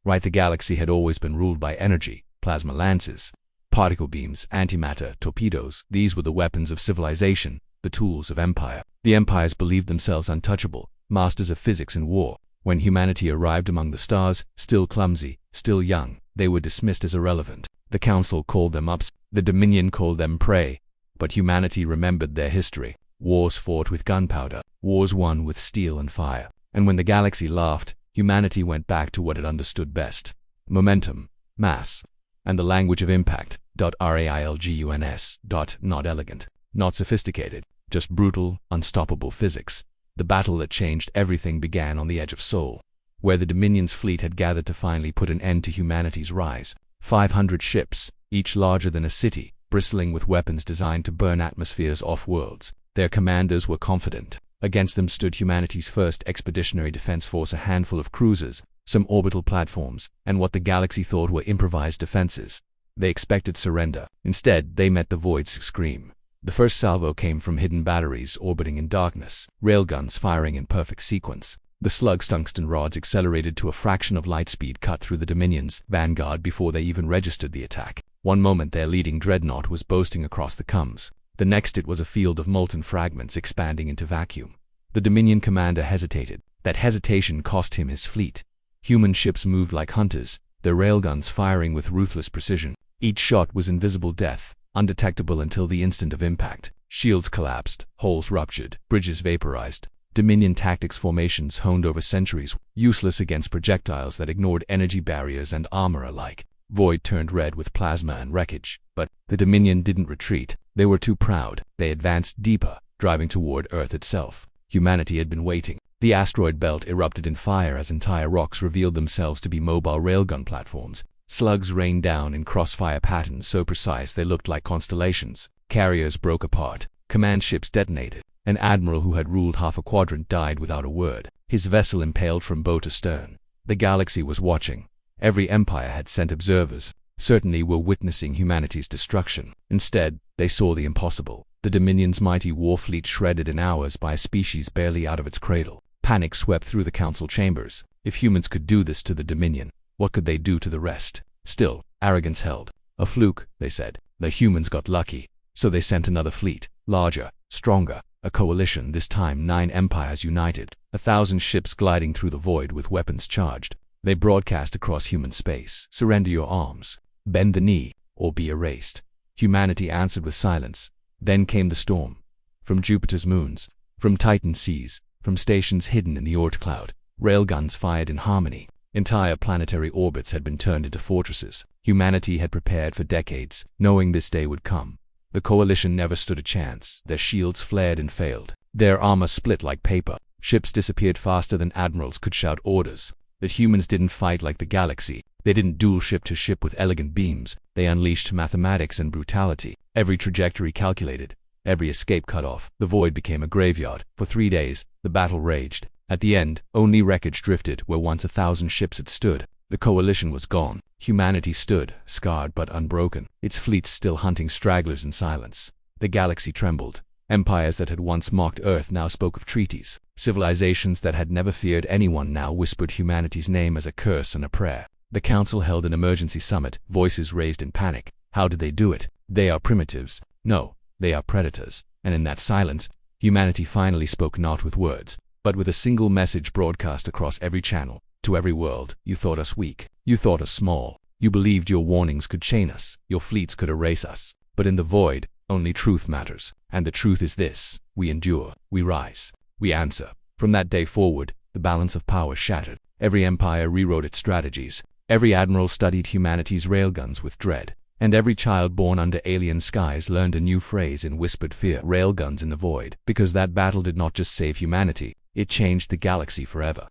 Right, the galaxy had always been ruled by energy, plasma lances, particle beams, antimatter, torpedoes. These were the weapons of civilization, the tools of empire. The empires believed themselves untouchable, masters of physics and war. When humanity arrived among the stars, still clumsy, still young, they were dismissed as irrelevant. The Council called them ups, the Dominion called them prey. But humanity remembered their history. Wars fought with gunpowder, wars won with steel and fire. And when the galaxy laughed, humanity went back to what it understood best: momentum, mass, and the language of impact. Railguns. Not elegant, not sophisticated, just brutal, unstoppable physics. The battle that changed everything began on the edge of Sol, where the Dominion's fleet had gathered to finally put an end to humanity's rise. 500 ships, each larger than a city, bristling with weapons designed to burn atmospheres off-worlds. Their commanders were confident. Against them stood humanity's first expeditionary defense force, a handful of cruisers, some orbital platforms, and what the galaxy thought were improvised defenses. They expected surrender. Instead, they met the void's scream. The first salvo came from hidden batteries orbiting in darkness, railguns firing in perfect sequence. The slug's tungsten rods accelerated to a fraction of light speed, cut through the Dominion's vanguard before they even registered the attack. One moment their leading dreadnought was boasting across the cums. The next it was a field of molten fragments expanding into vacuum. The Dominion commander hesitated. That hesitation cost him his fleet. Human ships moved like hunters, their railguns firing with ruthless precision. Each shot was invisible death, undetectable until the instant of impact. Shields collapsed, holes ruptured, bridges vaporized. Dominion tactics formations honed over centuries, useless against projectiles that ignored energy barriers and armor alike. Void turned red with plasma and wreckage. But the Dominion didn't retreat. They were too proud. They advanced deeper, driving toward Earth itself. Humanity had been waiting. The asteroid belt erupted in fire as entire rocks revealed themselves to be mobile railgun platforms. Slugs rained down in crossfire patterns so precise they looked like constellations. Carriers broke apart. Command ships detonated. An admiral who had ruled half a quadrant died without a word, his vessel impaled from bow to stern. The galaxy was watching. Every empire had sent observers, certainly were witnessing humanity's destruction. Instead, they saw the impossible. The Dominion's mighty war fleet shredded in hours by a species barely out of its cradle. Panic swept through the council chambers. If humans could do this to the Dominion, what could they do to the rest? Still, arrogance held. A fluke, they said. The humans got lucky. So they sent another fleet, larger, stronger. A coalition, this time 9 empires united, 1,000 ships gliding through the void with weapons charged. They broadcast across human space: surrender your arms, bend the knee, or be erased. Humanity answered with silence. Then came the storm. From Jupiter's moons, from Titan's seas, from stations hidden in the Oort cloud, railguns fired in harmony. Entire planetary orbits had been turned into fortresses. Humanity had prepared for decades, knowing this day would come. The coalition never stood a chance. Their shields flared and failed. Their armor split like paper. Ships disappeared faster than admirals could shout orders. But humans didn't fight like the galaxy. They didn't duel ship to ship with elegant beams. They unleashed mathematics and brutality. Every trajectory calculated. Every escape cut off. The void became a graveyard. For 3 days, the battle raged. At the end, only wreckage drifted where once 1,000 ships had stood. The coalition was gone. Humanity stood, scarred but unbroken, its fleets still hunting stragglers in silence. The galaxy trembled. Empires that had once mocked Earth now spoke of treaties. Civilizations that had never feared anyone now whispered humanity's name as a curse and a prayer. The council held an emergency summit, voices raised in panic. How did they do it? They are primitives. No, they are predators. And in that silence, humanity finally spoke, not with words, but with a single message broadcast across every channel. To every world: you thought us weak. You thought us small. You believed your warnings could chain us. Your fleets could erase us. But in the void, only truth matters. And the truth is this: we endure. We rise. We answer. From that day forward, the balance of power shattered. Every empire rewrote its strategies. Every admiral studied humanity's railguns with dread. And every child born under alien skies learned a new phrase in whispered fear: railguns in the void. Because that battle did not just save humanity, it changed the galaxy forever.